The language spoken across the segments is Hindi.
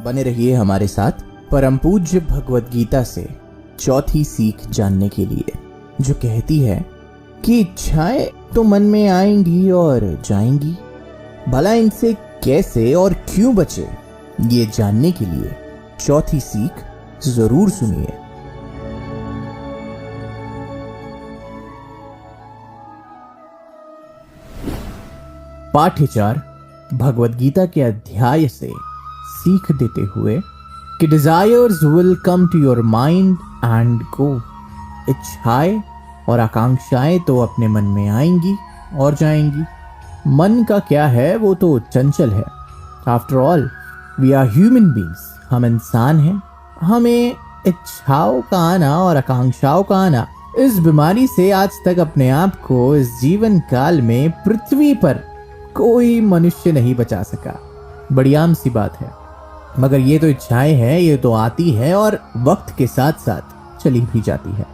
बने रहिए हमारे साथ परम पूज्य भगवद गीता से चौथी सीख जानने के लिए, जो कहती है कि इच्छाएं तो मन में आएंगी और जाएंगी, भला इनसे कैसे और क्यों बचे, ये जानने के लिए चौथी सीख जरूर सुनिए। पाठ्य 4 भगवद गीता के अध्याय से सीख देते हुए कि desires will come to your mind and go. इच्छाएं और आकांक्षाएं तो अपने मन में आएंगी और जाएंगी। मन का क्या है, वो तो चंचल है। After all we are human beings, हम इंसान हैं। हमें इच्छाओं का आना और आकांक्षाओं का आना, इस बीमारी से आज तक अपने आप को इस जीवन काल में पृथ्वी पर कोई मनुष्य नहीं बचा सका। बड़ी आम सी बात है, मगर ये तो इच्छाएं हैं, ये तो आती है और वक्त के साथ साथ चली भी जाती है।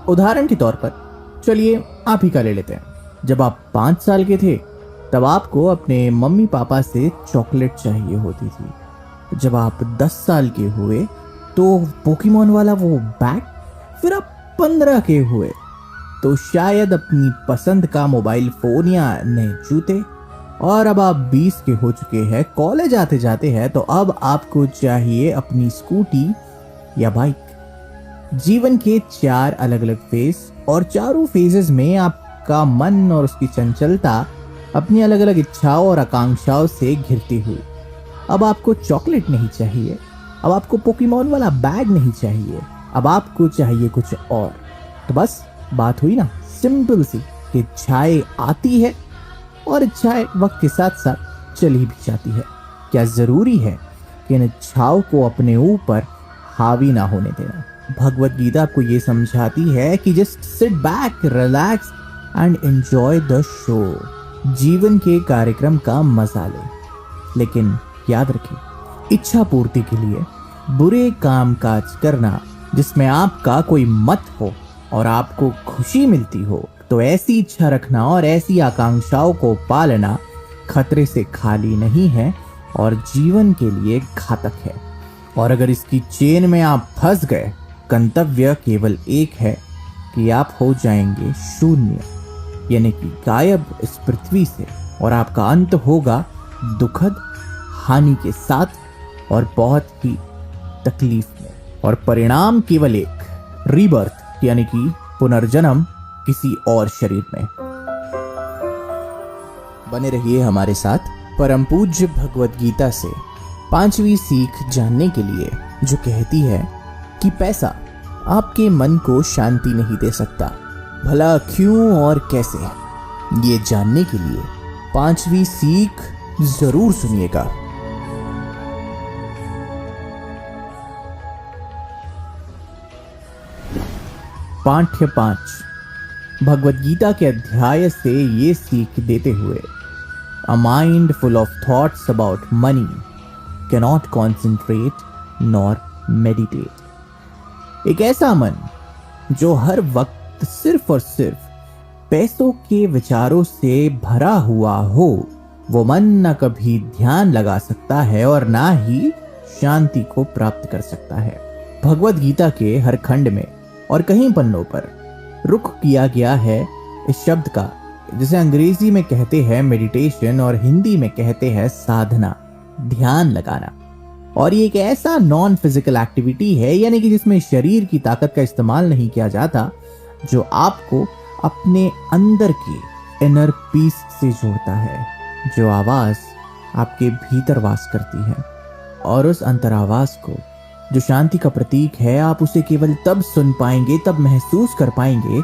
उदाहरण के तौर पर चलिए आप ही का ले लेते हैं। जब आप 5 साल के थे तब आपको अपने मम्मी पापा से चॉकलेट चाहिए होती थी। जब आप 10 साल के हुए तो पोकेमॉन वाला वो बैग, फिर आप 15 के हुए तो शायद अपनी पसंद का मोबाइल फोन या नए जूते, और अब आप 20 के हो चुके हैं, कॉलेज आते जाते हैं तो अब आपको चाहिए अपनी स्कूटी या बाइक। जीवन के 4 अलग अलग फेज, और चारों फेजेस में आपका मन और उसकी चंचलता अपनी अलग अलग इच्छाओं और आकांक्षाओं से घिरती हुई। अब आपको चॉकलेट नहीं चाहिए, अब आपको पोकेमॉन वाला बैग नहीं चाहिए, अब आपको चाहिए कुछ और। तो बस बात हुई ना, सिंपल सी, कि इच्छाएं आती है और इच्छाएं वक्त के साथ साथ चली भी जाती है। क्या जरूरी है कि इन इच्छाओं को अपने ऊपर हावी ना होने देना। भगवद गीता आपको ये समझाती है कि just sit back, relax and enjoy the show. जीवन के कार्यक्रम का मजा ले, लेकिन याद रखें, इच्छा पूर्ति के लिए बुरे काम काज करना जिसमें आपका कोई मत हो और आपको खुशी मिलती हो, तो ऐसी इच्छा रखना और ऐसी आकांक्षाओं को पालना खतरे से खाली नहीं है और जीवन के लिए घातक है। और अगर इसकी चेन में आप फंस गए, गंतव्य केवल एक है कि आप हो जाएंगे शून्य, यानी कि गायब इस पृथ्वी से, और आपका अंत होगा दुखद हानि के साथ और बहुत ही तकलीफ में। और परिणाम केवल एक, रीबर्थ, यानी कि पुनर्जन्म किसी और शरीर में। बने रहिए हमारे साथ परम पूज्य भगवद गीता से 5वीं सीख जानने के लिए, जो कहती है कि पैसा आपके मन को शांति नहीं दे सकता, भला क्यों और कैसे। ये जानने के लिए 5वीं सीख जरूर सुनिएगा। पाठ्य 5 भगवद गीता के अध्याय से ये सीख देते हुए, a mind full of thoughts about money cannot concentrate nor meditate. एक ऐसा मन जो हर वक्त सिर्फ और सिर्फ पैसों के विचारों से भरा हुआ हो, वो मन न कभी ध्यान लगा सकता है और ना ही शांति को प्राप्त कर सकता है। भगवद गीता के हर खंड में और कहीं पन्नों पर रुख किया गया है इस शब्द का, जिसे अंग्रेजी में कहते हैं मेडिटेशन और हिंदी में कहते हैं साधना, ध्यान लगाना। और ये एक ऐसा नॉन फिजिकल एक्टिविटी है, यानी कि जिसमें शरीर की ताकत का इस्तेमाल नहीं किया जाता, जो आपको अपने अंदर की इनर पीस से जोड़ता है, जो आवाज आपके भीतर वास करती है। और उस अंतरावाज को, जो शांति का प्रतीक है, आप उसे केवल तब सुन पाएंगे, तब महसूस कर पाएंगे,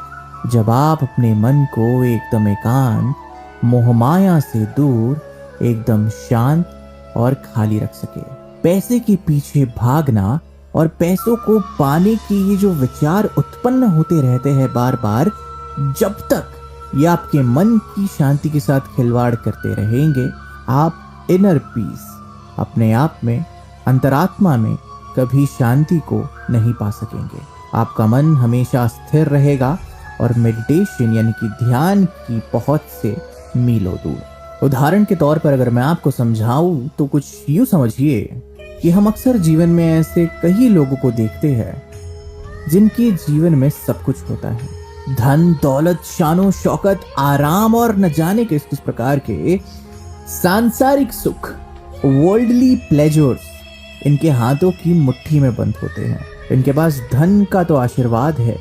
जब आप अपने मन को एकदम एकांत, मोहमाया से दूर, एकदम शांत और खाली रख सके। पैसे के पीछे भागना और पैसों को पाने के ये जो विचार उत्पन्न होते रहते हैं बार बार, जब तक ये आपके मन की शांति के साथ खिलवाड़ करते रहेंगे, आप इनर पीस, अपने आप में, अंतरात्मा में कभी शांति को नहीं पा सकेंगे। आपका मन हमेशा स्थिर रहेगा और मेडिटेशन यानी कि ध्यान की पहुंच से मीलों दूर। उदाहरण के तौर पर अगर मैं आपको समझाऊं तो कुछ यूं समझिए कि हम अक्सर जीवन में ऐसे कई लोगों को देखते हैं जिनके जीवन में सब कुछ होता है, धन दौलत शानो शौकत आराम और न जाने किस किस प्रकार के सांसारिक सुख, वर्ल्डली प्लेजर्स इनके हाथों की मुट्ठी में बंद होते हैं। इनके पास धन का तो आशीर्वाद है,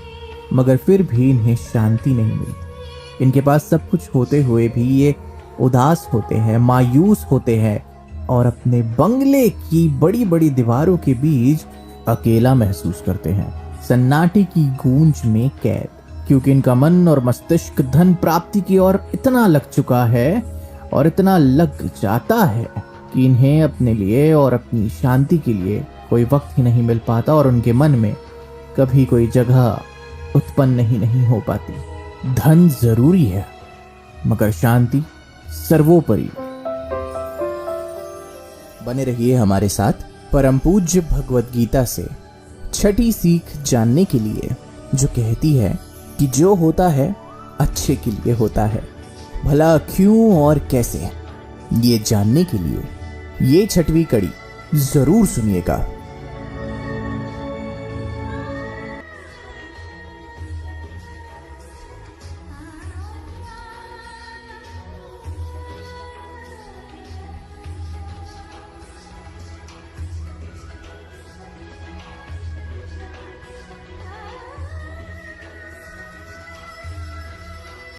मगर फिर भी इन्हें शांति नहीं मिलती। इनके पास सब कुछ होते हुए भी ये उदास होते हैं, मायूस होते हैं और अपने बंगले की बड़ी बड़ी दीवारों के बीच अकेला महसूस करते हैं, सन्नाटे की गूंज में कैद, क्योंकि इनका मन और मस्तिष्क धन प्राप्ति की ओर इतना लग चुका है और इतना लग जाता है कि इन्हें अपने लिए और अपनी शांति के लिए कोई वक्त ही नहीं मिल पाता और उनके मन में कभी कोई जगह उत्पन्न ही नहीं हो पाती। धन जरूरी है, मगर शांति सर्वोपरि। बने रहिए हमारे साथ परम पूज्य भगवद गीता से छठी सीख जानने के लिए, जो कहती है कि जो होता है अच्छे के लिए होता है, भला क्यों और कैसे, ये जानने के लिए ये छठवीं कड़ी जरूर सुनिएगा।